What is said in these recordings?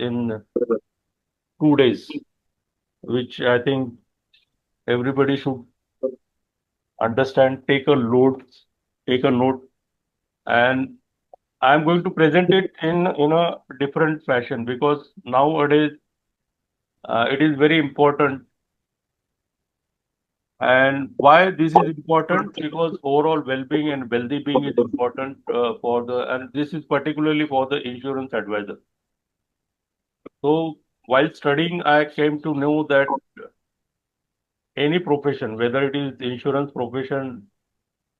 in 2 days, which I think everybody should understand, take a note, and I'm going to present it in a different fashion because nowadays it is very important. And why this is important? Because overall well-being and wealthy being is important and this is particularly for the insurance advisor. So while studying, I came to know that any profession, whether it is insurance profession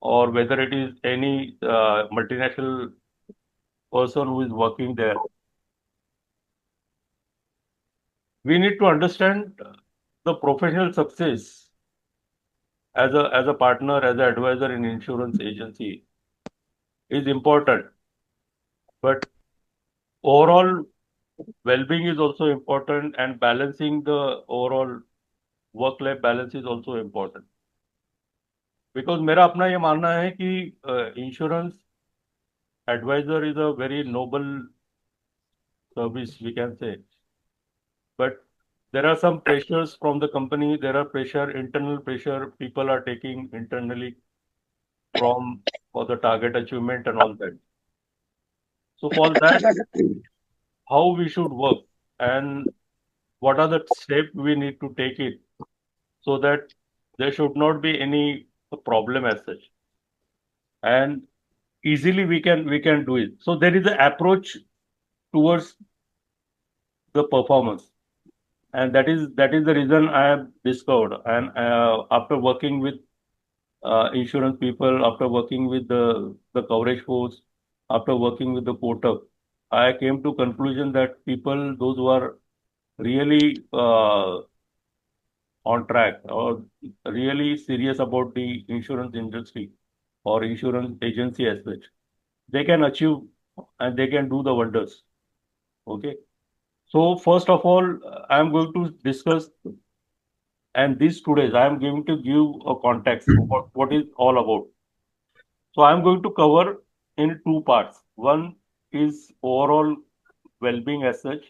or whether it is any multinational person who is working there, we need to understand the professional success as a partner, as an advisor in insurance agency is important. But overall well-being is also important, and balancing the overall work-life balance is also important. Because मेरा अपना ये मानना है कि insurance advisor is a very noble service, we can say. But there are some pressures from the company. There are internal pressure people are taking internally from for the target achievement and all that. So for that, how we should work and what are the steps we need to take it so that there should not be any problem as such. And easily we can do it. So there is an approach towards the performance, and that is the reason I have discovered. And after working with insurance people, after working with the coverage force, after working with the porter, I came to conclusion that people, those who are really on track or really serious about the insurance industry or insurance agency as such, they can achieve and they can do the wonders. Okay. So first of all, I'm going to discuss, and these 2 days I'm going to give a context what is all about. So I'm going to cover in two parts. One is overall well-being as such,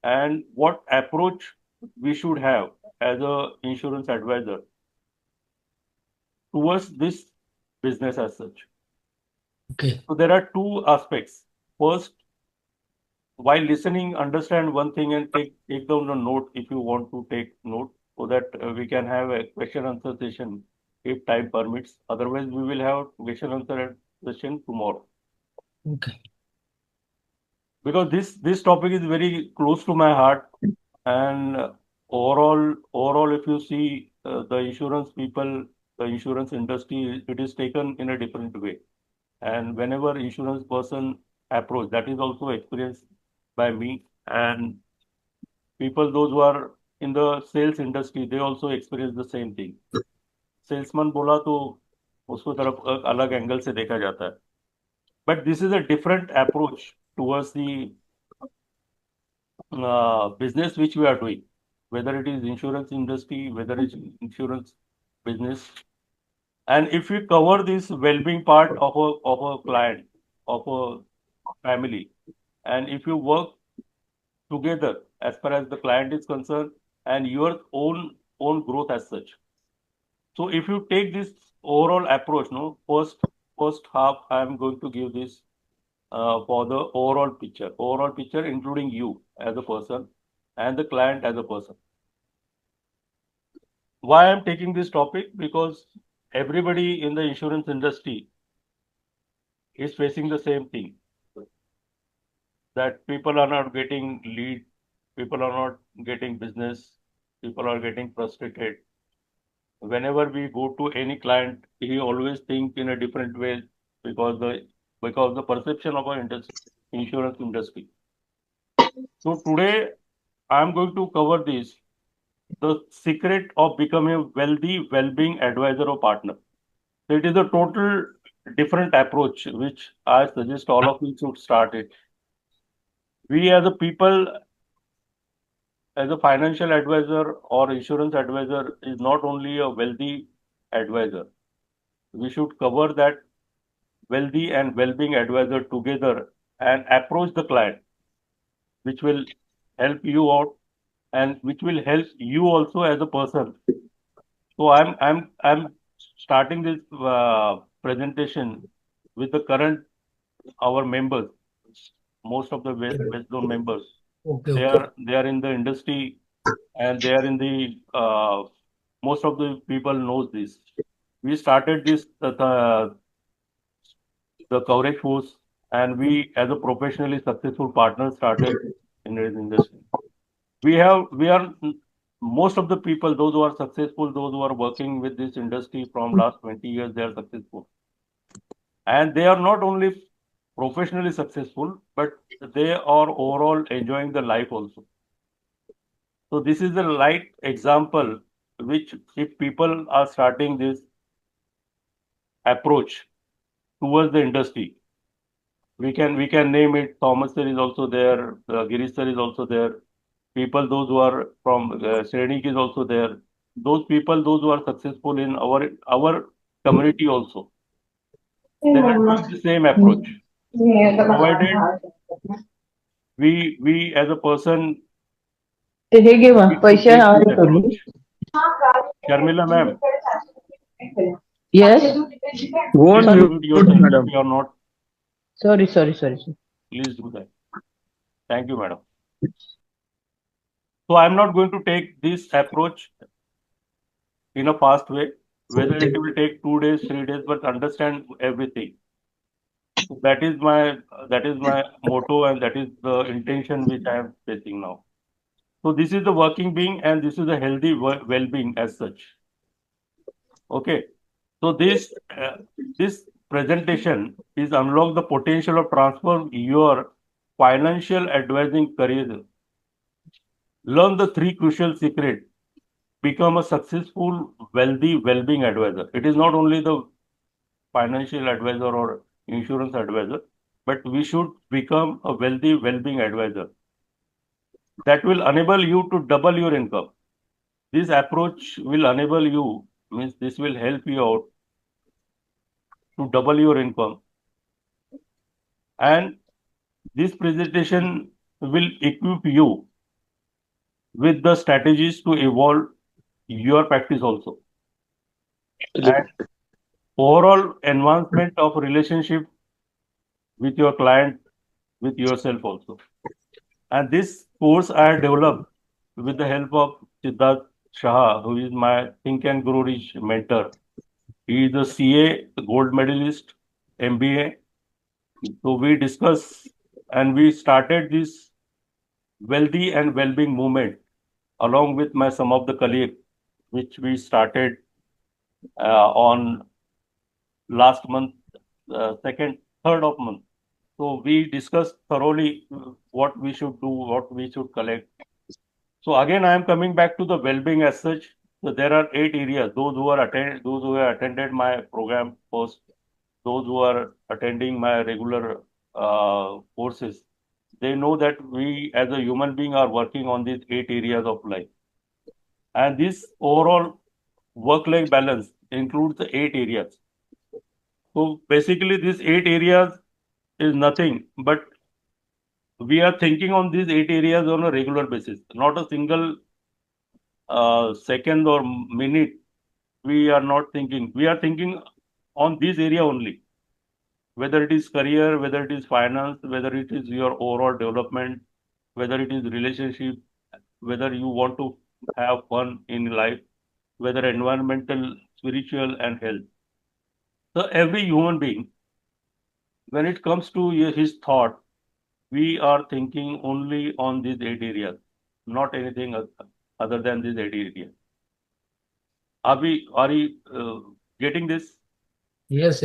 and what approach we should have as a insurance advisor towards this business as such. Okay. So there are two aspects. First, while listening, understand one thing and take down a note if you want to take note so that we can have a question answer session if time permits. Otherwise, we will have question answer session tomorrow Okay. because this topic is very close to my heart. And overall, if you see the insurance people, the insurance industry, it is taken in a different way. And whenever insurance person approach, that is also experienced by me and people those who are in the sales industry, they also experience the same thing. Salesman बोला तो उसको तरफ एक अलग angle से देखा जाता है. But this is a different approach towards the business which we are doing, whether it is insurance industry, whether it's insurance business. And if we cover this well-being part of a client, of a family, and if you work together as far as the client is concerned and your own growth as such. So if you take this overall approach, no, first half I am going to give this for the overall picture including you as a person and the client as a person. Why I am taking this topic? Because everybody in the insurance industry is facing the same thing, that people are not getting lead, people are not getting business, people are getting frustrated. Whenever we go to any client, he always think in a different way because the perception of our insurance industry. So today I'm going to cover this, the secret of becoming a wealthy well-being advisor or partner. So it is a total different approach which I suggest all of you should start it. We as a people, as a financial advisor or insurance advisor, is not only a wealthy advisor. We should cover that wealthy and well-being advisor together and approach the client. which will help you out and which will help you also as a person. So I'm starting this presentation with the current our members, most of the West Zone members. Okay, They okay. are they are in the industry and they are in the most of the people knows this. We started this the coverage force, and we as a professionally successful partner started in this industry. We are most of the people, those who are successful, those who are working with this industry from last 20 years, they are successful. And they are not only professionally successful, but they are overall enjoying the life also. So this is the right example which if people are starting this approach towards the industry, we can name it. Thomas sir is also there, Girish sir is also there. People, those who are from Srenik is also there. Those people, those who are successful in our community also, they are doing the same approach. Provided we as a person ते हे घे मग need to पैसे take this हवे करू. approach. Sharmila ma'am, Yes. Go please on Sorry, mute mute, yourself if madam. you are not. sorry. Please do that. Thank you, madam. So I'm not going to take this approach in a fast way, whether it will take 2 days, 3 days, but understand everything. So that is my motto, and that is the intention which I am facing now. So this is the working being, and this is a healthy well-being as such. Okay. So this presentation is unlock the potential of transform your financial advising career. Learn the three crucial secrets. Become a successful, wealthy, well-being advisor. It is not only the financial advisor or insurance advisor, but we should become a wealthy, well-being advisor that will enable you to double your income. This approach will enable you, means this will help you out to double your income. And this presentation will equip you with the strategies to evolve your practice also. And overall advancement of relationship with your client, with yourself also. And this course I developed with the help of Siddharth Shah, who is my Think and Grow Rich mentor. He is a CA gold medalist, MBA. So we discuss and we started this wealthy and well-being movement along with my some of the colleagues, which we started on last month, second, third of month. So we discussed thoroughly what we should do, what we should collect. So again, I am coming back to the well-being as such. So there are 8 areas. Those who have attended my program first, those who are attending my regular courses, they know that we as a human being are working on these 8 areas of life. And this overall work-life balance includes the 8 areas. So basically, these 8 areas is nothing but we are thinking on these 8 areas on a regular basis, not a single second or minute. We are not thinking. We are thinking on this area only. Whether it is career, whether it is finance, whether it is your overall development, whether it is relationship, whether you want to have fun in life, whether environmental, spiritual, and health. So every human being, when it comes to his thought, we are thinking only on these 8 areas, not anything other than these 8 areas. Are we getting this? Yes.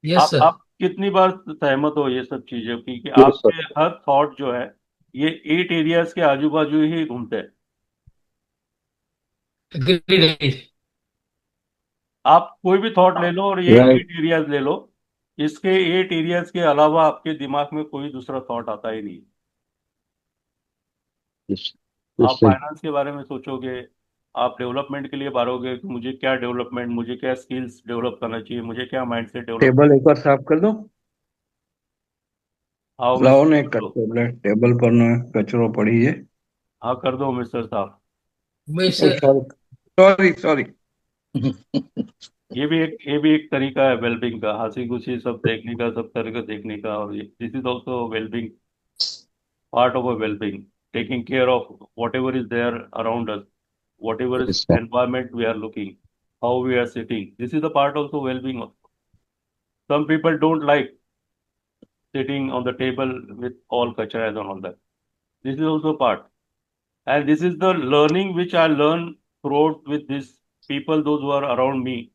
Yes, आप sir. कितनी बार सहमत हो ये सब चीजों की कि Yes, sir. आपके हर थॉट जो है ये 8 areas के आजू बाजू ही घूमते हैं? Agreed. आप कोई भी थॉट ले लो और ये Right. 8 areas ले लो, इसके 8 areas के अलावा आपके दिमाग में कोई दूसरा थॉट आता ही नहीं। Yes. आप Yes, sir. फाइनेंस के बारे में सोचोगे, आप डेवलपमेंट के लिए बारोगे कि मुझे क्या डेवलपमेंट, मुझे क्या स्किल्स डेवलप करना चाहिए, मुझे क्या माइंडसेट डेवलप टेबल करना एक बार साफ कर दो. आओ लाओ मिस्टर ने बोलो। कचरो ले टेबल पर नो कचरो पड़ी है। हाँ कर दो मिस्टर साहब। Mister, sorry sorry sorry. ये भी एक तरीका है वेलबींग का, हंसी खुशी सब देखने का, सब तरह का देखने का। और this is also wellbeing, part of a wellbeing, taking care of whatever is there around us, whatever is yes sir. environment we are looking, how we are sitting. This is the part also well-being. Some people don't like sitting on the table with all kachras and all that. This is also part. And this is the learning which I learn throughout with these people, those who are around me,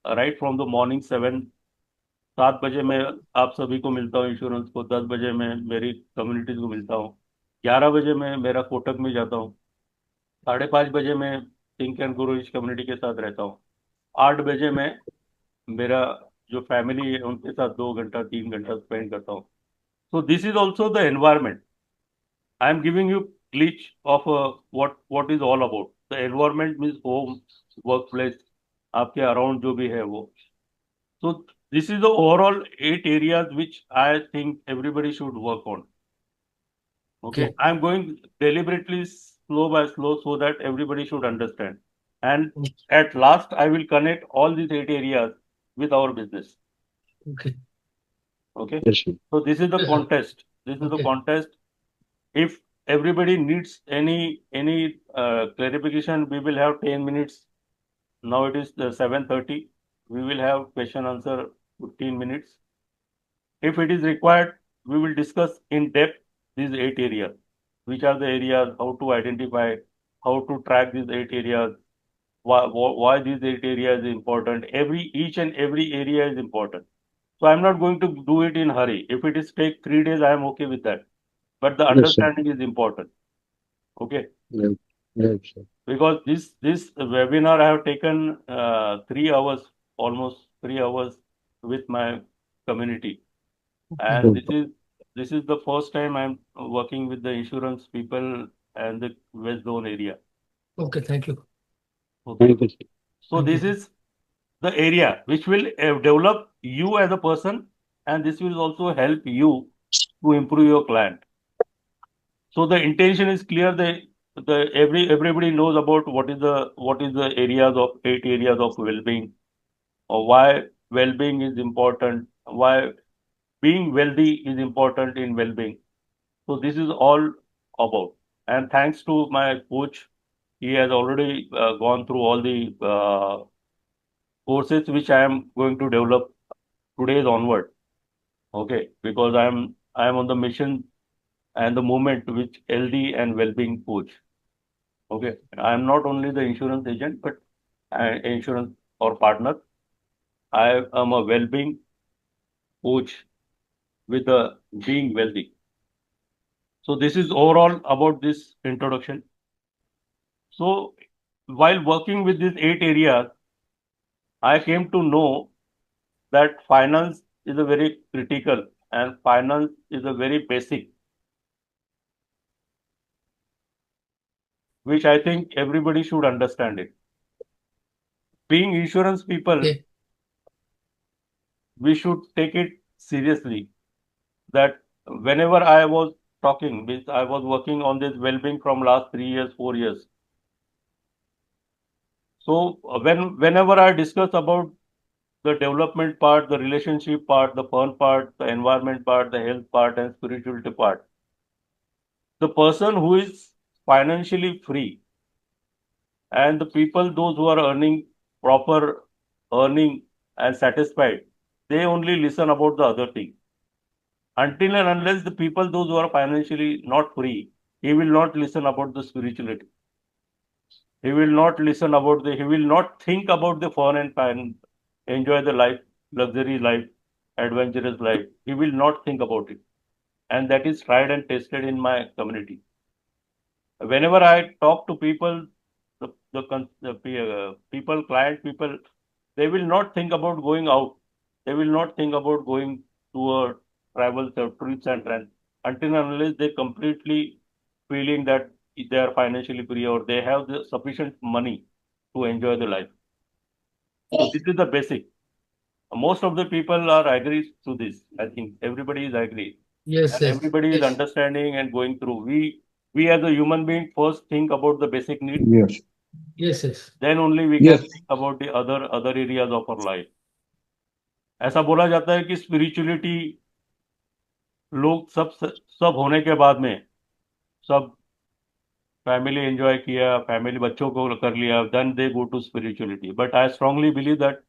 right from the morning 7 बजे मैं आप सभी को मिलता हूँ insurance को, 10 बजे मैं मेरी कम्युनिटीज को मिलता हूँ, 11 बजे मैं मेरा कोटक में जाता हूँ, 5:30 बजे मैं think and grow rich community के साथ रहता हूँ, 8 बजे मैं मेरा जो फैमिली है उनके साथ 2 घंटा 3 घंटा स्पेंड करता हूँ. So this is also the environment. I am giving you glitch of what is all about. The environment means home, workplace, आपके around जो भी है वो. So this is the overall 8 areas which I think everybody should work on. Okay, okay, I am going deliberately slow by slow so that everybody should understand. And at last, I will connect all these 8 areas with our business. okay, Okay, yes sir. so this is the yes, sir. contest. This is the Okay, contest. If everybody needs any clarification, we will have 10 minutes. Now it is 7:30. We will have question answer 15 minutes. If it is required, we will discuss in depth these 8 areas. Which are the areas, how to identify, how to track these 8 areas, why these 8 areas is important. Each and every area is important. So I'm not going to do it in hurry. If it is take 3 days, I am okay with that. But the yes sir. understanding is important. Okay. Yes yes sir. Because this webinar I have taken 3 hours, almost 3 hours with my community. okay, And this super. is this is the first time I'm working with the insurance people and the West Zone area. okay. Thank you, Okay. Thank you sir. So thank this you. is the area which will develop you as a person, and this will also help you to improve your client. So the intention is clear. The everybody knows about what is the areas of 8 areas of well-being, or why well-being is important, why being wealthy is important in well-being. So this is all about. And thanks to my coach, he has already gone through all the courses which I am going to develop today's onward. Okay, because I am on the mission and the movement which LD and well-being coach. Okay, I am not only the insurance agent, but insurance or partner. I am a well-being coach with a being wealthy. So this is overall about this introduction. So while working with these 8 areas, I came to know that finance is a very critical and finance is a very basic, which I think everybody should understand it. Being insurance people, Okay, we should take it seriously that whenever I was talking, means I was working on this well-being from last 3 years, 4 years. So whenever I discuss about the development part, the relationship part, the fun part, the environment part, the health part, and spirituality part, the person who is financially free and the people those who are earning proper earning and satisfied, they only listen about the other thing. Until and unless the people those who are financially not free, he will not listen about the spirituality. He will not listen about the, he will not think about the fun and fun, enjoy the life, luxury life, adventurous life. He will not think about it. And that is tried and tested in my community. Whenever I talk to people, the people, client people, they will not think about going out. They will not think about going to a travels or trips and rent until and unless they completely feeling that they are financially free or they have the sufficient money to enjoy the life. So this is the basic. Most of the people are agree to this. I think everybody is agree. Yes, and yes, everybody is yes, understanding and going through. We as a human being first think about the basic need, Yes. yes, yes, then only we can Yes. think about the other areas of our life. ऐसा बोला जाता है कि spirituality लोग सब होने के बाद में सब फैमिली एंजॉय किया, फैमिली बच्चों को कर लिया, then they go to spirituality. But I strongly believe that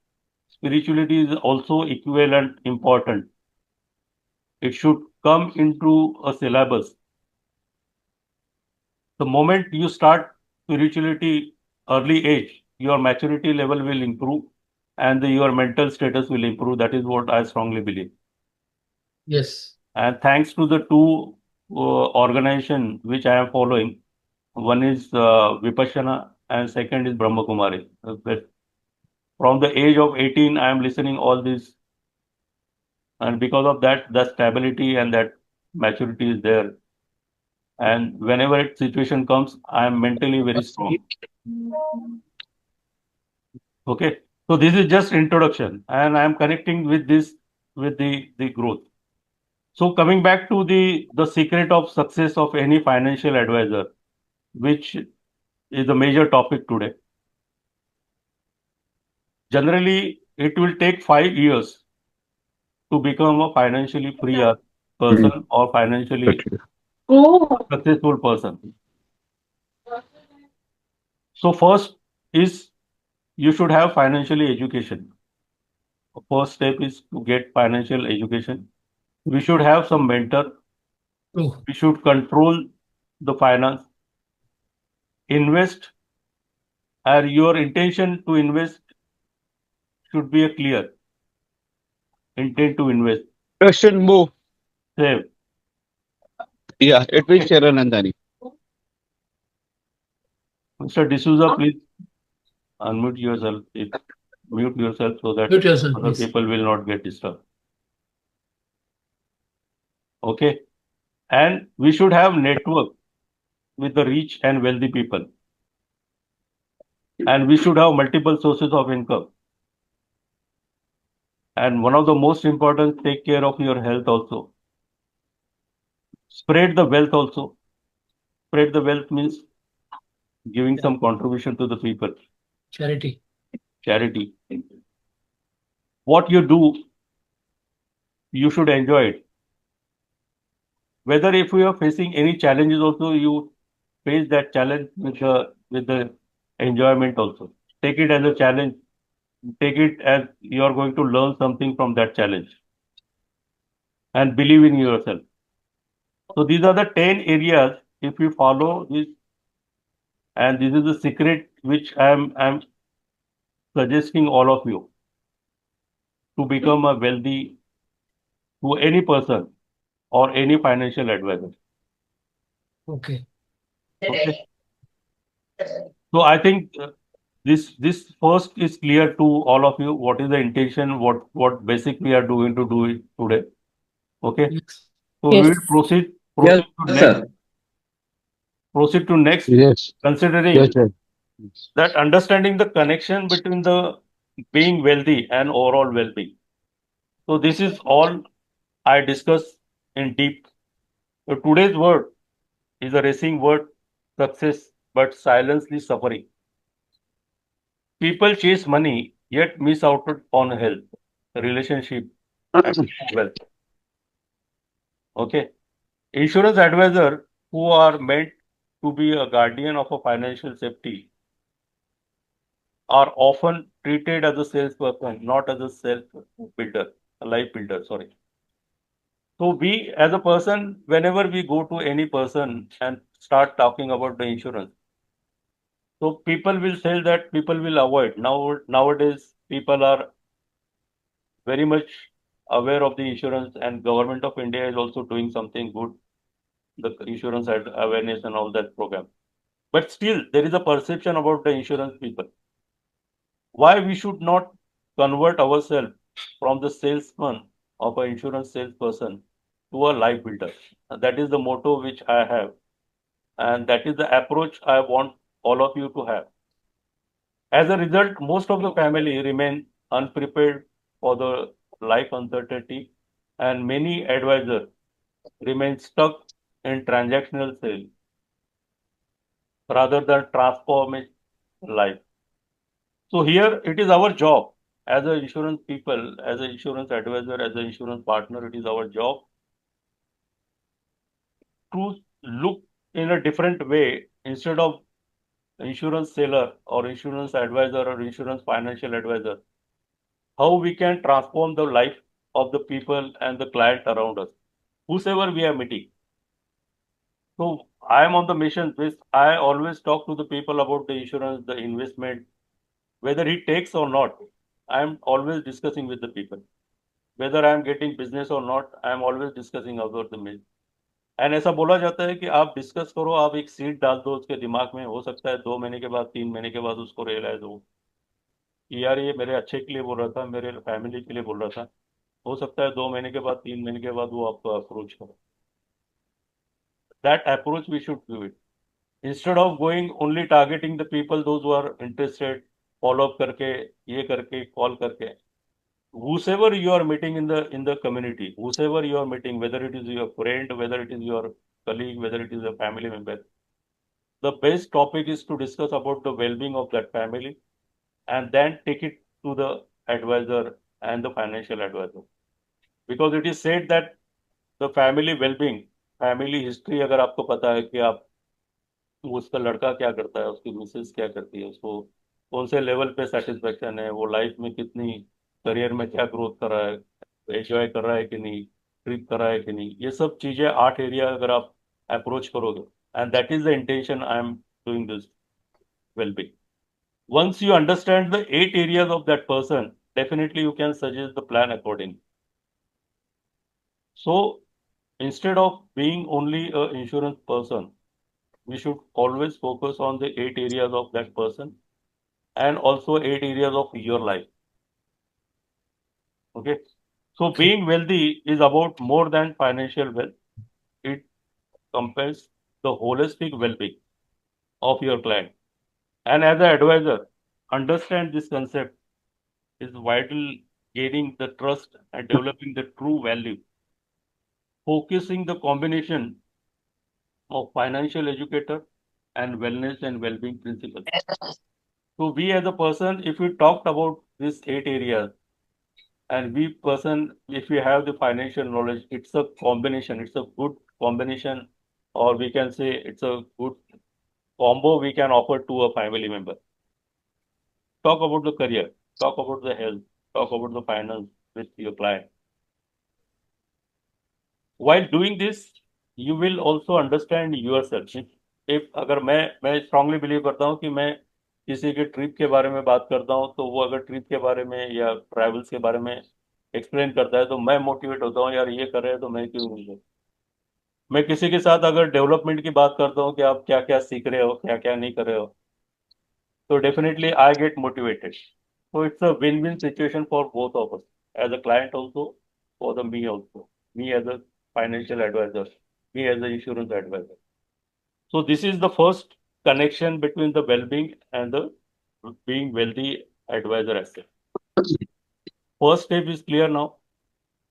spirituality is also equivalent important. It should come into a syllabus. The moment you start spirituality early age, your maturity level will improve and your mental status will improve. That is what I strongly believe. yes. And thanks to the two organization which I am following, one is Vipassana and second is Brahma Kumari. From the age of 18, I am listening all this, and because of that, the stability and that maturity is there. And whenever a situation comes, I am mentally very strong. Okay. So this is just introduction, and I am connecting with this with the growth. So coming back to the secret of success of any financial advisor, which is the major topic today. Generally, it will take 5 years to become a financially free Hmm. person or financially Okay. successful person. So first is you should have financially education. First step is to get financial education. We should have some mentor. True. We should control the finance. Invest, or your intention to invest should be a clear intent to invest. Question move. Save. Yeah, it will Sharanandani. Mr. D'Souza, please unmute yourself. Mute yourself so that Mute yourself, other please. people will not get disturbed. Okay. And we should have network with the rich and wealthy people. And we should have multiple sources of income. And one of the most important, take care of your health also. Spread the wealth also. Spread the wealth means giving Yeah. some contribution to the people, Charity. charity. What you do, you should enjoy it. Whether if you are facing any challenges also, you face that challenge with the enjoyment also. Take it as a challenge. Take it as you are going to learn something from that challenge and believe in yourself. So these are the 10 areas. If you follow this, and this is the secret which I'm suggesting all of you to become a wealthy to any person or any financial advisor. Okay. Okay. So I think this first is clear to all of you. What is the intention? What basic we are doing to do it today? Okay. Yes. So we Yes. will proceed Yes, sir. proceed to next, Yes. Yes, considering sir. that understanding the connection between the being wealthy and overall well-being. So this is all I discuss in deep. So today's word is a racing word, success, but silently suffering. People chase money yet miss out on health, relationship, and wealth. Okay. Insurance advisor who are meant to be a guardian of a financial safety are often treated as a salesperson, not as a self builder, a life builder, sorry. So we as a person, whenever we go to any person and start talking about the insurance, so people will say that people will avoid. Nowadays people are very much aware of the insurance, and government of India is also doing something good, the insurance awareness and all that program. But still there is a perception about the insurance people. Why we should not convert ourselves from the salesman of an insurance salesperson to a life builder? That is the motto which I have, and that is the approach I want all of you to have. As a result, most of the family remain unprepared for the life uncertainty, and many advisors remain stuck in transactional sales rather than transforming life. So here it is our job as an insurance people, as an insurance advisor, as an insurance partner, it is our job to look in a different way instead of insurance seller or insurance advisor or insurance financial advisor, how we can transform the life of the people and the client around us, whosoever we are meeting. So I am on the mission which I always talk to the people about the insurance, the investment, whether he takes or not. I am always discussing with the people. Whether I am getting business or not, I am always discussing about the mill. And ऐसा बोला जाता है कि आप discuss करो, आप एक seed डाल दो उसके दिमाग में, हो सकता है 2 महीने के बाद 3 महीने के बाद उसको रियलाइज हो कि यार ये मेरे अच्छे के लिए बोल रहा था, मेरे फैमिली के लिए बोल रहा था। हो सकता है 2 महीने के बाद 3 महीने के बाद वो आपको अप्रोच करो। That approach we should do it instead of going only targeting the people those who are interested, follow up करके, ये करके, कॉल करके। whosoever you are meeting in the community, whosoever you are meeting, whether it is your friend, whether it is your colleague, whether it is a family member, the best topic is to discuss about the well-being of that family and then take it to the advisor and the financial advisor, because it is said that the family well-being, family history अगर आपको पता है कि आप उसका लड़का क्या करता है, उसकी मिसेस क्या करती है, उसको कौन से लेवल पे सेटिस्फेक्शन है, वो लाइफ में कितनी, करियर में क्या ग्रोथ कर रहा है, एंजॉय कर रहा है कि नहीं, ट्रिप कर रहा है कि नहीं, ये सब चीजें 8 एरिया अगर आप अप्रोच करोगे, and that is the intention I am doing this wellbeing. Once you understand the 8 areas of that person, definitely you can suggest the plan accordingly. So instead of being only a insurance person, we should always focus on the 8 areas of that person and also 8 areas of your life. Okay. So Okay. being wealthy is about more than financial wealth. It compels the holistic well-being of your client. And as an advisor, understand this concept is vital, gaining the trust and developing the true value, focusing the combination of financial educator and wellness and well-being principles. So we as a person, if we talked about these 8 areas, and we person, if we have the financial knowledge, it's a combination, it's a good combination, or we can say it's a good combo we can offer to a family member. Talk about the career, talk about the health, talk about the finance with your client. While doing this, you will also understand yourself. If अगर मैं strongly believe करता हूँ कि मैं किसी के trip के बारे में बात करता हूँ, तो वो अगर ट्रिप के बारे में या ट्रैवल्स के बारे में एक्सप्लेन करता है, तो मैं मोटिवेट होता हूँ, यार ये कर रहे हैं तो मैं क्यों नहीं करूँ। मैं किसी के साथ अगर डेवलपमेंट की बात करता हूँ कि आप क्या क्या सीख रहे हो, क्या क्या नहीं कर रहे हो, तो definitely I get motivated. So it's a win-win situation for both of us, as a client also, for the me also, me as a financial advisor, me as an insurance advisor. So this is the first connection between the well-being and the being wealthy advisor asset. First step is clear now.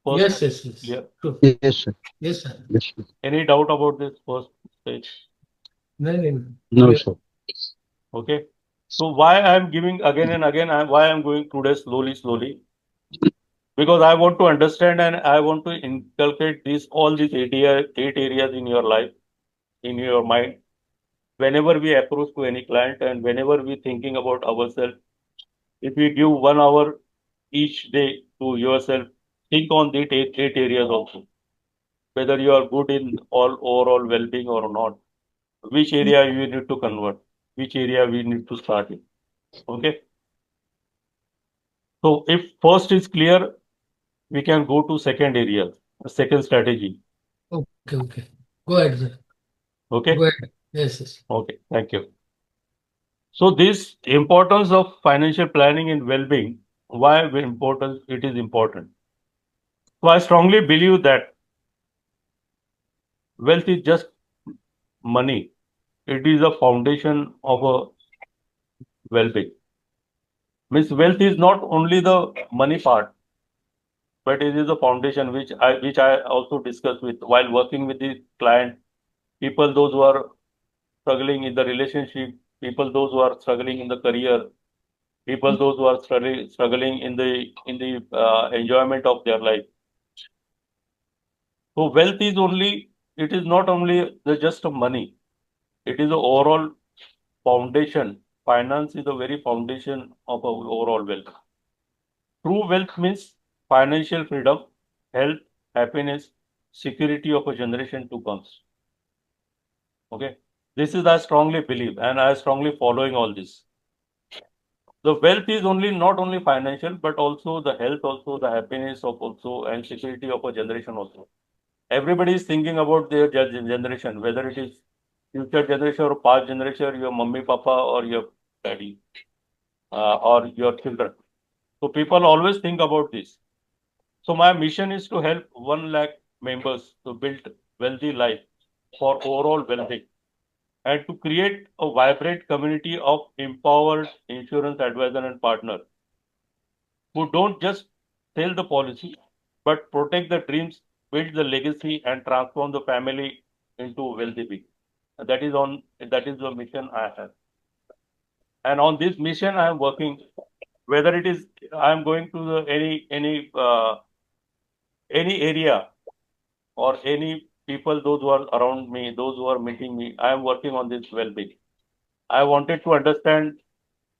First Yes, step yes, is yes. clear. True. Yes, sir. Yes, sir. Yes, sir. Any doubt about this first stage? No, no, No, clear. sir. Okay. So why I am giving again and again, why I am going today slowly, because I want to understand and I want to inculcate these all these 8 areas in your life, in your mind. Whenever we approach to any client and whenever we thinking about ourselves, if we give 1 hour each day to yourself, think on the eight areas also. Whether you are good in all overall well-being or not, which area you need to convert, which area we need to start in. Okay. So if first is clear, we can go to second area, second strategy. Okay, okay. Go ahead, sir. Go Okay. ahead. Yes, yes. Okay. Thank you. So this importance of financial planning and well-being, why important it is important. So I strongly believe that wealth is just money. It is a foundation of a well-being. Means wealth is not only the money part. but it is a foundation which I also discuss with while working with the client, people those who are struggling in the relationship, people those who are struggling in the career, people those who are struggling in the enjoyment of their life. So wealth is only, it is not only just a money, it is the overall foundation. Finance is the very foundation of our overall wealth. True wealth means financial freedom, health, happiness, security of a generation to comes. Okay. This is I strongly believe and I strongly following all this. The wealth is only not only financial, but also the health, also the happiness of also and security of a generation also. Everybody is thinking about their generation, whether it is future generation or past generation, your mummy, papa, or your daddy, or your children. So people always think about this. So my mission is to help 1 lakh members to build wealthy life for overall well-being and to create a vibrant community of empowered insurance advisor and partner who don't just sell the policy but protect the dreams, build the legacy, and transform the family into wealthy being. That is the mission I have, and on this mission I am working. Whether it is I am going to the any area or any people, those who are around me, those who are meeting me, I am working on this well-being. I wanted to understand.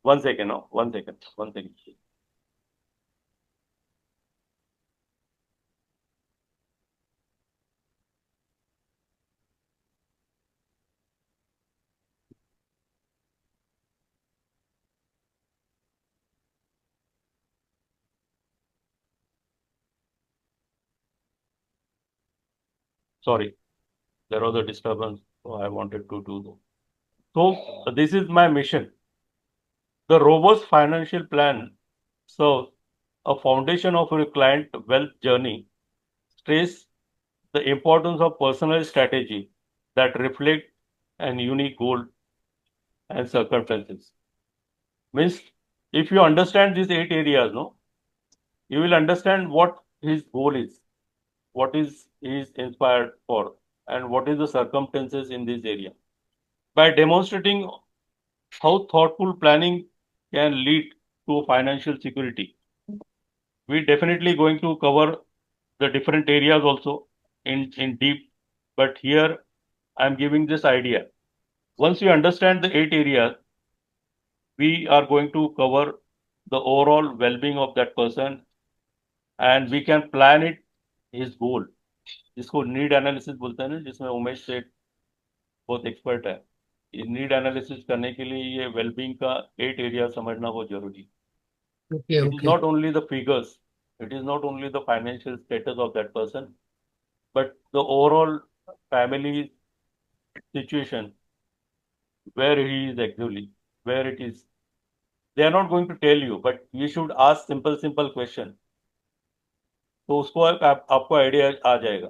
One second, no, one second, one second. Sorry, there was a disturbance, so I wanted to do that. So this is my mission. The robust financial plan serves a foundation of a client wealth journey, stress the importance of personal strategy that reflect an unique goal and circumstances. Means if you understand these 8 areas, no, you will understand what his goal is, what is he is inspired for, and what is the circumstances in this area. By demonstrating how thoughtful planning can lead to financial security, we definitely going to cover the different areas also in deep. But here I'm giving this idea. Once you understand the 8 areas, we are going to cover the overall well-being of that person, and we can plan it his goal. जिसको need analysis बोलते हैं ना, जिसमें उमेश सेठ बहुत expert है. ये need analysis करने के लिए ये वेलबींग का 8 एरिया समझना बहुत जरूरी. Okay, It is okay. not only the figures, it is not only the financial status of that person, but the overall family situation, where he is actually, where it is. They are not going to tell you, but you should ask simple question. तो उसको आपको idea आ जाएगा.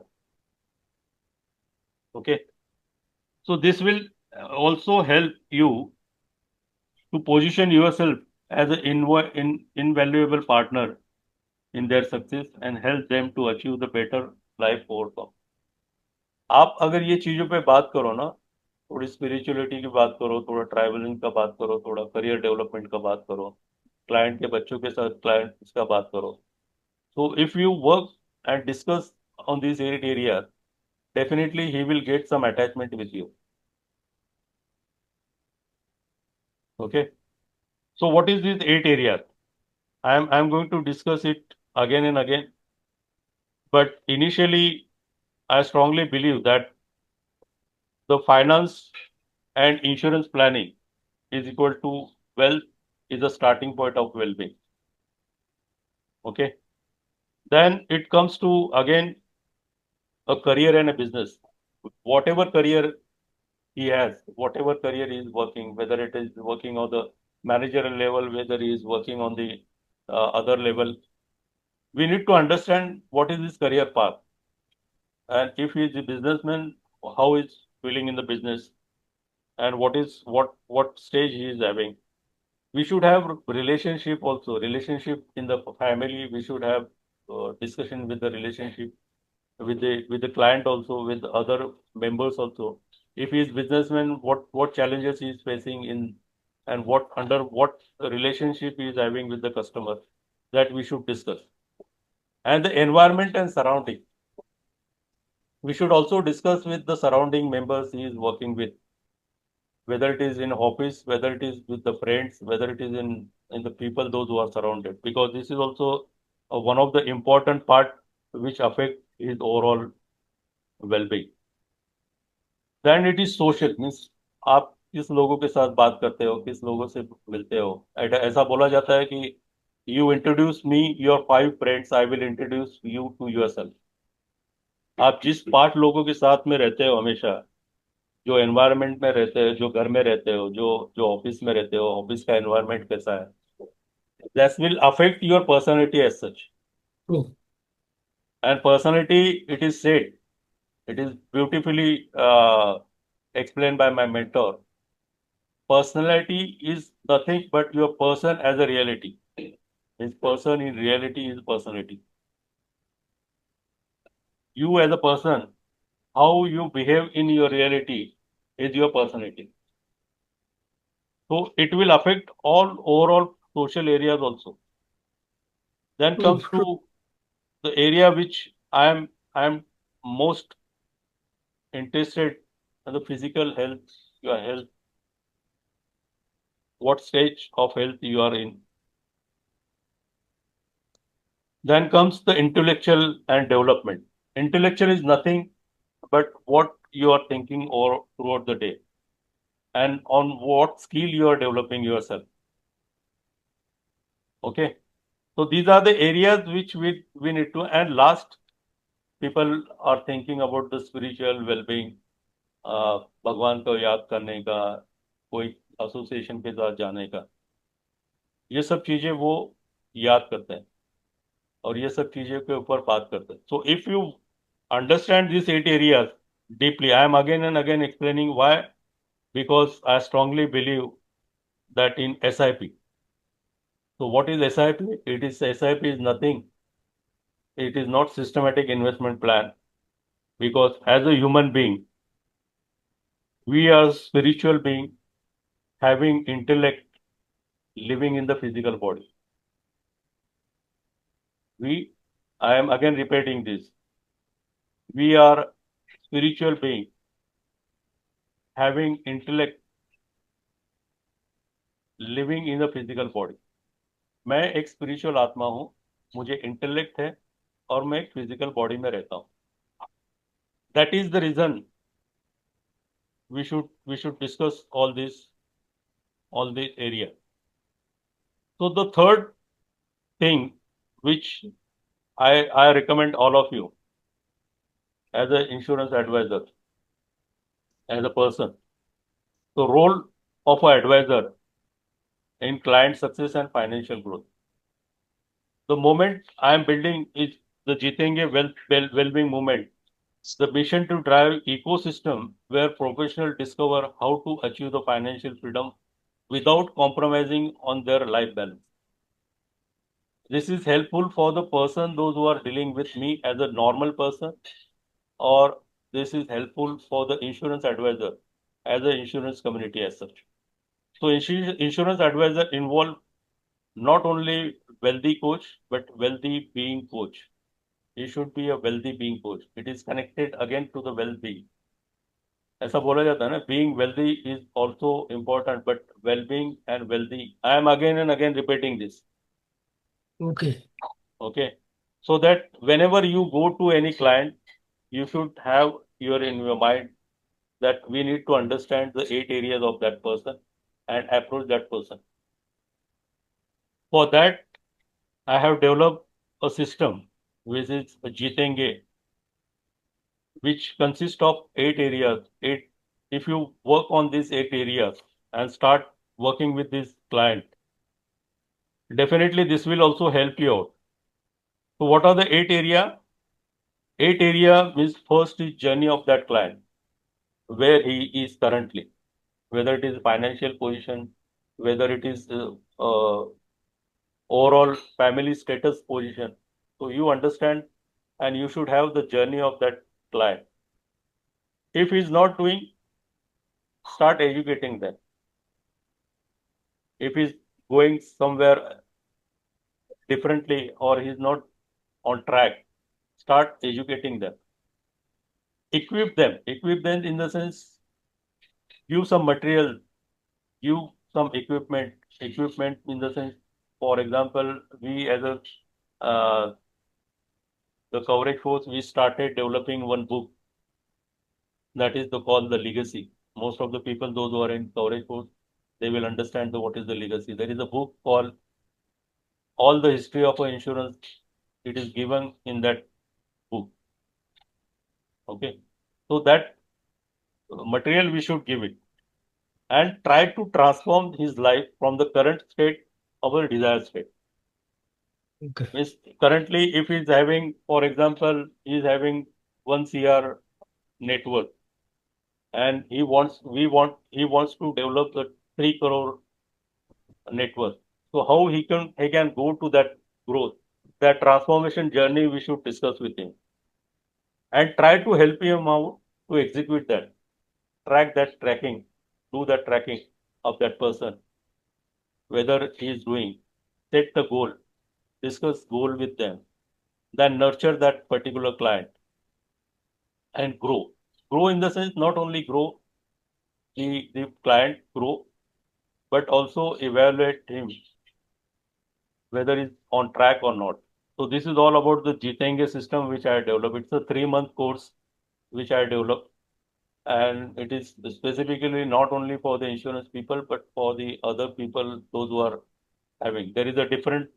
Okay. So this will also help you to position yourself as an invaluable partner in their success and help them to achieve the better life outcome. आप अगर ये चीजों पे बात करो ना, थोड़ी स्पिरिचुअलिटी की बात करो, थोड़ा ट्रैवलिंग का बात करो, थोड़ा करियर डेवलपमेंट का बात करो, क्लाइंट के बच्चों के साथ क्लाइंट इसका बात करो. So if you work and discuss on these 8 areas, definitely he will get some attachment with you. Okay. So what is these 8 areas? I'm going to discuss it again and again. But initially, I strongly believe that the finance and insurance planning is equal to wealth is a starting point of well-being. Okay. Then it comes to again a career and a business. Whatever career he has, whatever career he is working, whether it is working on the managerial level, whether he is working on the other level, we need to understand what is his career path. And if he is a businessman, how is feeling in the business, and what stage he is having. We should have relationship also, relationship in the family. We should have discussion with the relationship with the client also, with other members also. If he is businessman, what challenges he is facing in, and what under what relationship he is having with the customer, that we should discuss. And the environment and surrounding, we should also discuss with the surrounding members he is working with, whether it is in office, whether it is with the friends, whether it is in the people those who are surrounded, because this is also one of the important part which affect his overall well-being. Then it is social, means आप किस लोगों के साथ बात करते हो, किस लोगों से मिलते हो. ऐसा बोला जाता है कि you introduce me your 5 friends, I will introduce you to yourself. आप जिस 5 लोगों के साथ में रहते हो हमेशा, जो एनवायरनमेंट में रहते हो, जो घर में रहते हो, जो जो ऑफिस में रहते हो, ऑफिस का एनवायरनमेंट कैसा है, that will affect your personality as such. True. And personality, it is said, it is beautifully explained by my mentor. Personality is nothing but your person as a reality. His person in reality is personality. You as a person, how you behave in your reality is your personality. So it will affect all overall social areas also. Then True. comes to the area which I am most interested in, the physical health, your health, what stage of health you are in. Then comes the intellectual and development. Intellectual is nothing but what you are thinking or throughout the day, and on what skill you are developing yourself. Okay. So these are the areas which we need to. And last, people are thinking about the spiritual well-being, भगवान को याद करने का, कोई association के साथ जाने का, ये सब चीजें वो याद करते हैं और ये सब चीजें के ऊपर बात करते हैं. So if you understand this 8 areas deeply, I am again and again explaining why, because I strongly believe that in SIP. So what is SIP? It is SIP is nothing. It is not systematic investment plan, because as a human being, we are spiritual being having intellect living in the physical body. I am again repeating this. We are spiritual being having intellect living in the physical body. मैं एक spiritual आत्मा हूँ, मुझे intellect है और मैं एक physical body में रहता हूँ. That is the reason we should discuss all this area. So the third thing which I recommend all of you as an insurance advisor, as a person, the role of an advisor in client success and financial growth. The moment I am building is the Jitenge well-being movement, the mission to drive ecosystem where professionals discover how to achieve the financial freedom without compromising on their life balance. This is helpful for the person, those who are dealing with me as a normal person, or this is helpful for the insurance advisor as an insurance community as such. So insurance advisor involve not only wealthy coach, but wealthy being coach. He should be a wealthy being coach. It is connected again to the well-being. ऐसा बोला जाता है ना, being wealthy is also important, but well-being and wealthy, I am again and again repeating this. Okay. Okay. So that whenever you go to any client, you should have in your mind that we need to understand the 8 areas of that person and approach that person. For that, I have developed a system which is a Jitenge, which consists of 8 areas. If you work on these 8 areas and start working with this client, definitely this will also help you out. So what are the 8 area? 8 area means first is journey of that client, where he is currently, whether it is financial position, whether it is overall family status position. So you understand and you should have the journey of that client. If he's not doing, start educating them. If he's going somewhere differently or he's not on track, start educating them. Equip them in the sense, give some material, give some equipment in the sense, for example, we as a the coverage force, we started developing one book that is the called the legacy. Most of the people, those who are in coverage force, they will understand what is the legacy. There is a book called All the History of Insurance. It is given in that book. Okay, so that material we should give it and try to transform his life from the current state of a desired state. Okay. Means currently, if he's having, for example, he's having 1 CR net worth, and he wants to develop the 3 crore net worth. So how he can go to that growth, that transformation journey we should discuss with him and try to help him out to execute that, do that tracking of that person, whether he is doing, set the goal, discuss goal with them, then nurture that particular client and grow. Grow in the sense not only grow the client grow, but also evaluate him whether he's on track or not. So this is all about the Jitenge system which I developed. It's a 3 month course which I developed, and it is specifically not only for the insurance people but for the other people, those who are having. There is a different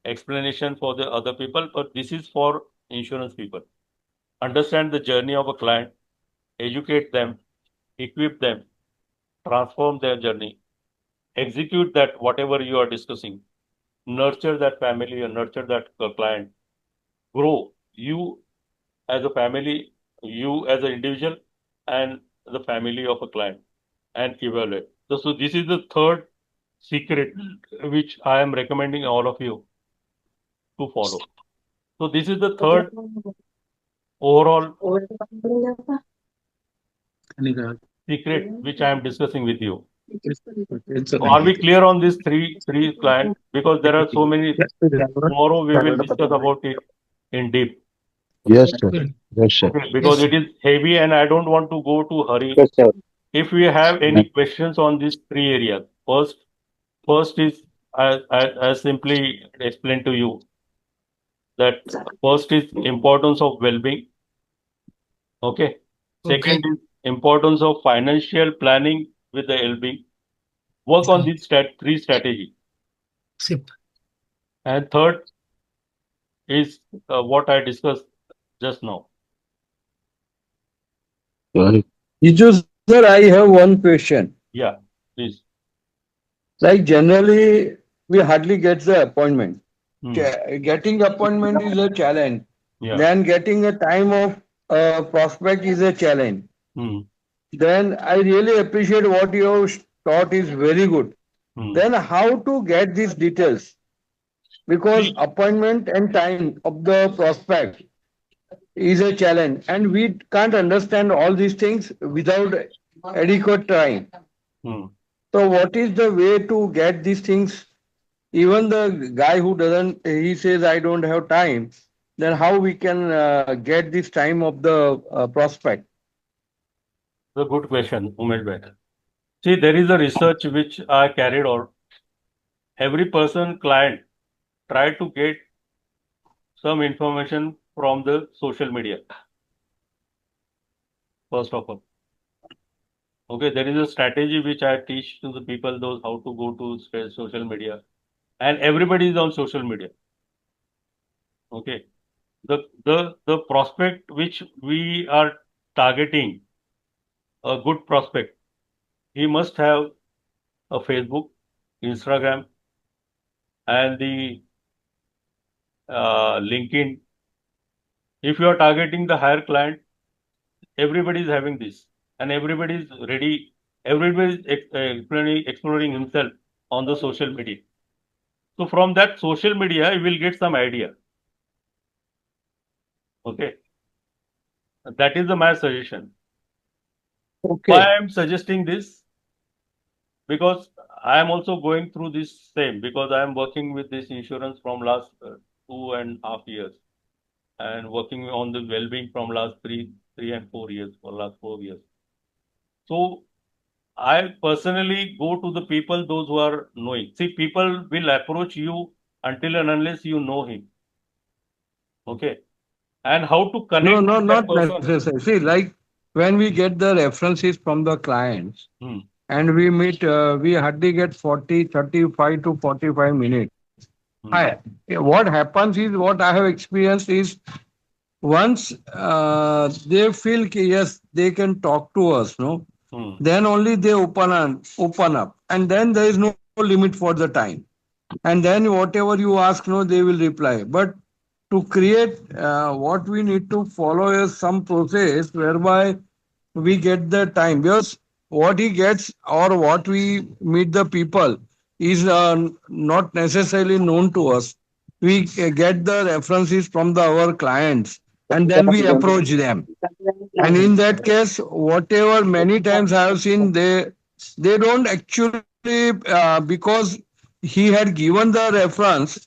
explanation for the other people, but this is for insurance people. Understand the journey of a client, educate them, equip them, transform their journey, execute that whatever you are discussing, nurture that family and nurture that client, grow you as a family, you as an individual, and the family of a client, and evaluate. So this is the third secret which I am recommending all of you to follow. So this is the third overall secret which I am discussing with you. So are we clear on these three clients? Because there are so many. Tomorrow we will discuss about it in deep. Yes, sir. Good. Yes, sir. Okay, Yes, because sir. it is heavy and I don't want to go to hurry. Yes, sir. If we have any questions on these 3 areas, first is I simply explain to you that first is importance of well-being. Okay. Okay. Second is importance of financial planning with the well-being. Work on Okay. these three strategies. Sip. And third is what I discussed just now. Sorry. Hiju sir, I have one question. Yeah, please. Like generally, we hardly get the appointment. Hmm. Getting appointment is a challenge. Yeah. Then getting a time of prospect is a challenge. Hmm. Then I really appreciate what you have taught is very good. Hmm. Then how to get these details? Because See, appointment and time of the prospect is a challenge, and we can't understand all these things without adequate time. hmm. So what is the way to get these things? Even the guy who doesn't, he says, I don't have time. Then how we can get this time of the prospect? The good question, Umesh Bhai. See, there is a research which I carried out. Every person, client, try to get some information from the social media, first of all. Okay, there is a strategy which I teach to the people, those how to go to social media. And everybody is on social media. Okay. The prospect which we are targeting, a good prospect, he must have a Facebook, Instagram, and the LinkedIn. If you are targeting the higher client, everybody is having this, and everybody is ready. Everybody is exploring himself on the social media. So from that social media, you will get some idea. Okay, that is my suggestion. Why Okay. I am suggesting this? Because I am also going through this same, because I am working with this insurance from last 2.5 years, and working on the well-being from last 3 and 4 years, or last 4 years. So I personally go to the people, those who are knowing. See, people will approach you until and unless you know him. Okay. And how to No, connect no, with that not person? necessary. See, like when we get the references from the clients Hmm. and we meet, we hardly get 40, 35 to 45 minutes. Hmm. What happens is, what I have experienced is, once they feel yes, they can talk to us, no, Hmm. then only they open up, and then there is no limit for the time. And then whatever you ask, no, they will reply. But to create, what we need to follow is some process whereby we get the time, because what he gets or what we meet the people is not necessarily known to us. We get the references from our clients, and then we approach them. And in that case, whatever many times I have seen, they don't actually, because he had given the reference,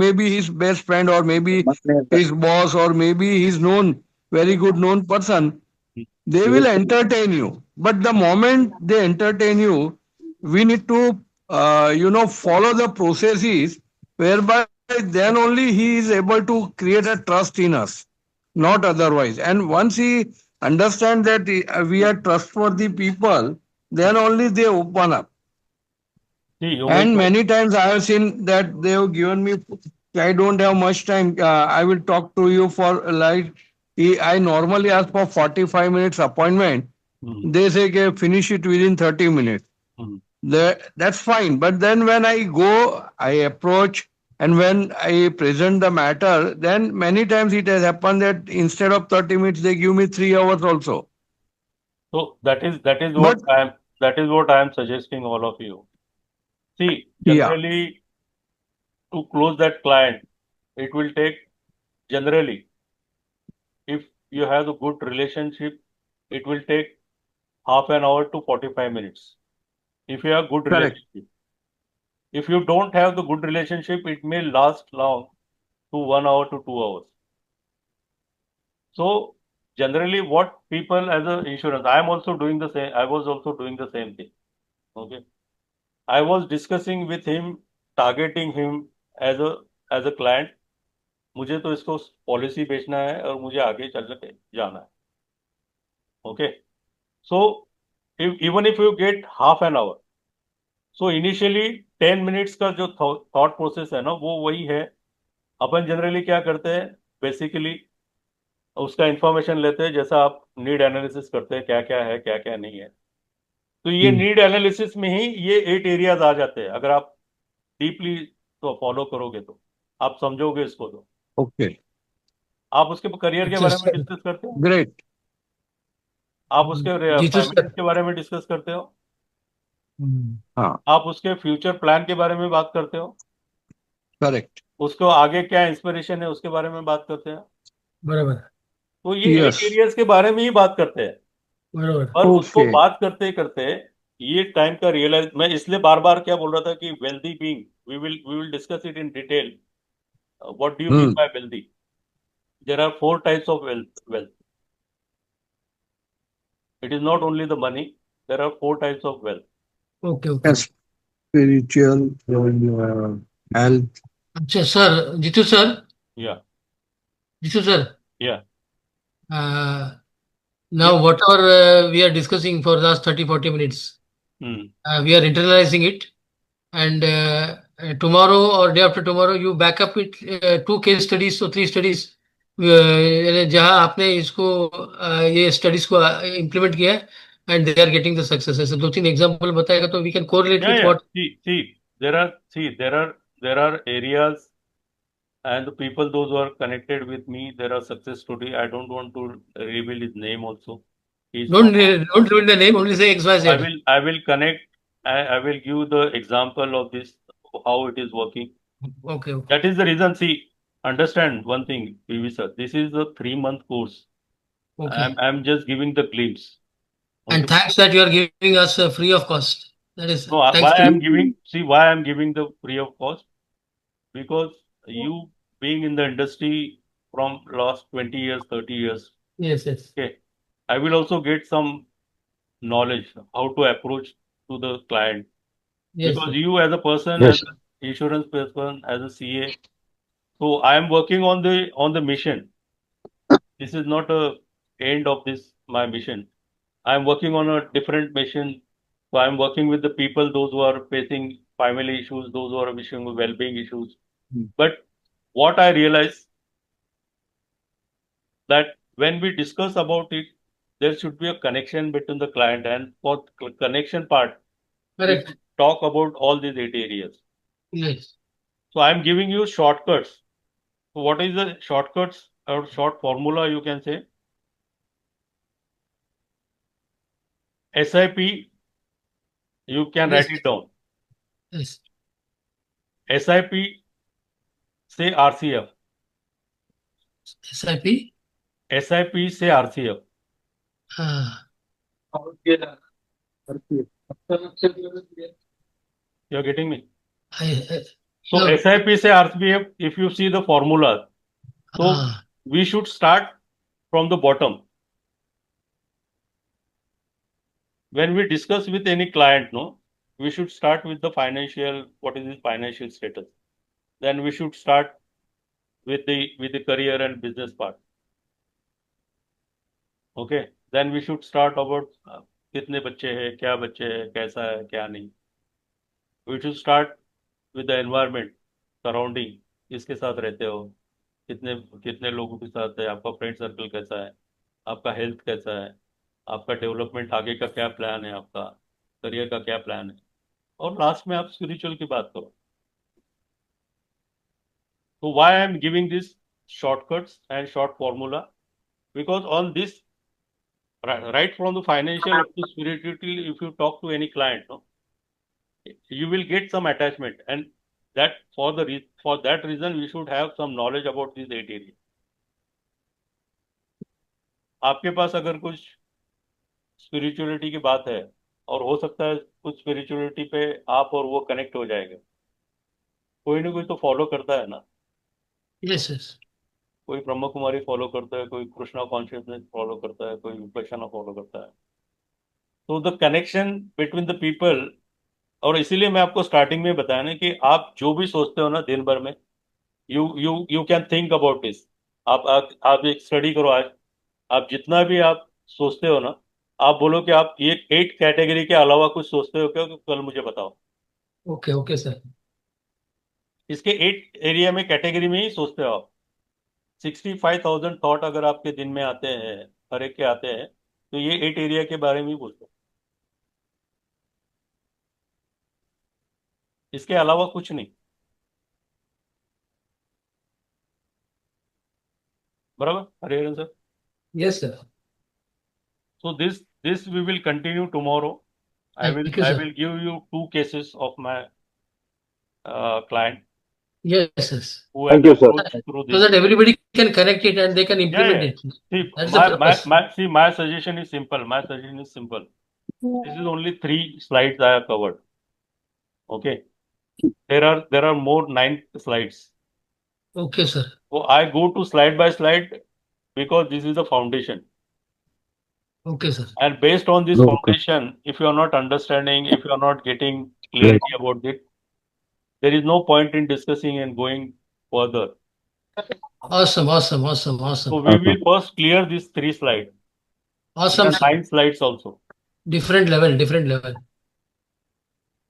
maybe his best friend, or maybe his boss, or maybe his known, very good known person, they will entertain you. But the moment they entertain you, we need to, follow the processes whereby then only he is able to create a trust in us, not otherwise. And once he understands that we are trustworthy people, then only they open up. See, you And mentioned. many times I have seen that they have given me, I don't have much time. I will talk to you for like, I normally ask for 45 minutes appointment. Hmm. They say, okay, finish it within 30 minutes. Hmm. That's fine. But then when I go, I approach, and when I present the matter, then many times it has happened that instead of 30 minutes, they give me 3 hours also. So that is what But I am suggesting all of you. See, yeah, generally, to close that client, it will take, generally, if you have a good relationship, it will take half an hour to 45 minutes. If you have good correct. relationship. If you don't have the good relationship, it may last long to 1 hour to 2 hours. So generally, what people as a insurance, I am also doing the same. I was also doing the same thing. Okay, I was discussing with him, targeting him as a client. मुझे तो इसको policy बेचना है और मुझे आगे चल के जाना है. Okay, so even if you get half an hour, so initially 10 minutes का जो thought process है ना, वो वही है. अपन जनरली क्या करते हैं, बेसिकली उसका इंफॉर्मेशन लेते हैं, जैसा आप नीड एनालिसिस करते हैं, क्या क्या है क्या क्या नहीं है. तो ये Hmm. नीड एनालिसिस में ही ये 8 एरियाज आ जाते हैं. अगर आप डीपली तो फॉलो करोगे, तो आप समझोगे इसको. तो Okay. आप उसके करियर के अच्छा बारे में सर। डिस्कस करते हो, Great. आप उसके जीतू फैमिली सर। के बारे में डिस्कस करते हो, हम्म, हाँ, आप उसके फ्यूचर प्लान के बारे में बात करते हो, correct. उसको आगे क्या इंस्पिरेशन है उसके बारे में बात करते हैं. बराबर तो ये एट Yes. एरियाज के बारे में ही बात करते हैं. बराबर। पर उसको Okay. बात करते करते ये टाइम का रियलाइज, मैं इसलिए बार बार क्या बोल रहा था कि wealthy being, we will discuss it in detail. What do you mean Hmm. By wealthy? There are 4 types of wealth. It is not only the money. There are 4 types of wealth. Okay okay. Yes. Spiritual, health. अच्छा sir, Jitu sir, Yeah, Jitu sir, yeah, yeah. now whatever we are discussing for the last 30 40 minutes, Hmm. we are internalizing it, and tomorrow or day after tomorrow you back up it, 2 case studies or 3 studies, जहाँ आपने इसको ये studies को implement किया है, and they are getting the success, ऐसे 2 3 example बताएगा तो we can correlate Yeah, with yeah. What. There are areas, and the people those who are connected with me. There are success story. I don't want to reveal his name also. He's from. Don't reveal the name, only say XYZ. I will connect. I will give the example of this. how it is working. Okay. That is the reason. See, understand one thing, PV sir. This is a 3-month course. Okay. I'm just giving the glimpse. And Okay. thanks that you are giving us free of cost. That is No, thanks to you. why I'm giving the free of cost, because you being in the industry from last 20 years, 30 years, Yes. okay, I will also get some knowledge how to approach to the client, Yes, because sir. you as a person, as an insurance person, as a CA, so I am working on the mission. This is not a end of this my mission. I am working on a different mission. So I am working with the people, those who are facing family issues, those who are facing well-being issues. But what I realize that when we discuss about it, there should be a connection between the client, and for connection part, we Correct. should talk about all these 8 areas. Yes. So I am giving you shortcuts. So what is the shortcuts or short formula you can say? SIP, you can Yes. write it down. Yes. SIP say RCF. SIP. SIP say RCF. Ah, You're getting me? I, So no. SIP say RCF, if you see the formula, so Ah, we should start from the bottom. When we discuss with any client, no, we should start with the financial, what is his financial status. Then we should start with the career and business part. Okay. Then we should start about कितने बच्चे हैं, क्या बच्चे हैं, कैसा है, क्या नहीं. We should start with the environment, surrounding, किसके साथ रहते हो, कितने कितने लोगों के साथ है, आपका फ्रेंड सर्कल कैसा है, आपका हेल्थ कैसा है, आपका डेवलपमेंट आगे का क्या प्लान है, आपका करियर का क्या प्लान है, और लास्ट में आप स्पिरिचुअल की बात करो. So why I am giving this shortcuts and short formula? Because on this, right from the financial up to spirituality, if you talk to any client, no, you will get some attachment, and that for that reason we should have some knowledge about these 8 areas. आपके पास अगर कुछ spirituality की बात है, और हो सकता है कुछ स्पिरिचुअलिटी पे आप और वो कनेक्ट हो जाएगा, कोई ना कोई तो फॉलो करता है ना. yes, yes. कोई ब्रह्म कुमारी फॉलो करता है, कोई कृष्णा कॉन्शियसनेस फॉलो करता है, कोई विपश्यना फॉलो करता है. तो the connection between the people, और इसीलिए मैं आपको स्टार्टिंग में बताया ना कि आप जो भी सोचते हो ना दिन भर में, you can think about this. आप एक स्टडी करो आज. आप जितना भी आप सोचते हो ना, आप बोलो कि आप ये 8 कैटेगरी के अलावा कुछ सोचते हो क्या, कल मुझे बताओ. Okay, sir. इसके 8 एरिया में कैटेगरी में ही सोचते हो आप. 65,000 थॉट अगर आपके दिन में आते हैं, हर एक के आते हैं, तो ये 8 एरिया के बारे में ही बोलते हो. इसके अलावा कुछ नहीं. बराबर Hariharan sir? Yes, sir. So this we will continue tomorrow. Thank you, I sir. will give you 2 cases of my client Yes, yes. who has approached through So this. that everybody can connect it and they can Yeah, implement yeah. it. See, That's the purpose. my suggestion is simple. My suggestion is simple. This is only 3 slides I have covered. Okay. There are more 9 slides. Okay, sir. So I go to slide by slide because this is the foundation. Okay, sir. And based on this foundation, if you are not understanding, if you are not getting clarity about it, there is no point in discussing and going further. Awesome. So we will first clear these 3 slides. Awesome, There are sir. 9 slides also. Different level.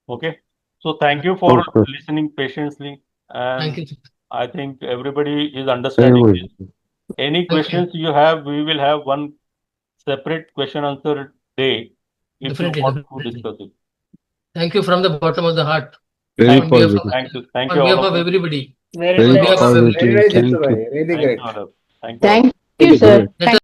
Okay. So thank you for listening patiently, Thank and you. I think everybody is understanding this. Any Thank you. questions you have, we will have one separate question answer day if you want to Definitely. discuss it. Thank you from the bottom of the heart. Very On behalf of, positive. Thank on you behalf all of of you. everybody. Very On behalf of positive. everybody. Thank you. Very Thank great. you all. Thank you all. Thank you, sir. Great. Let us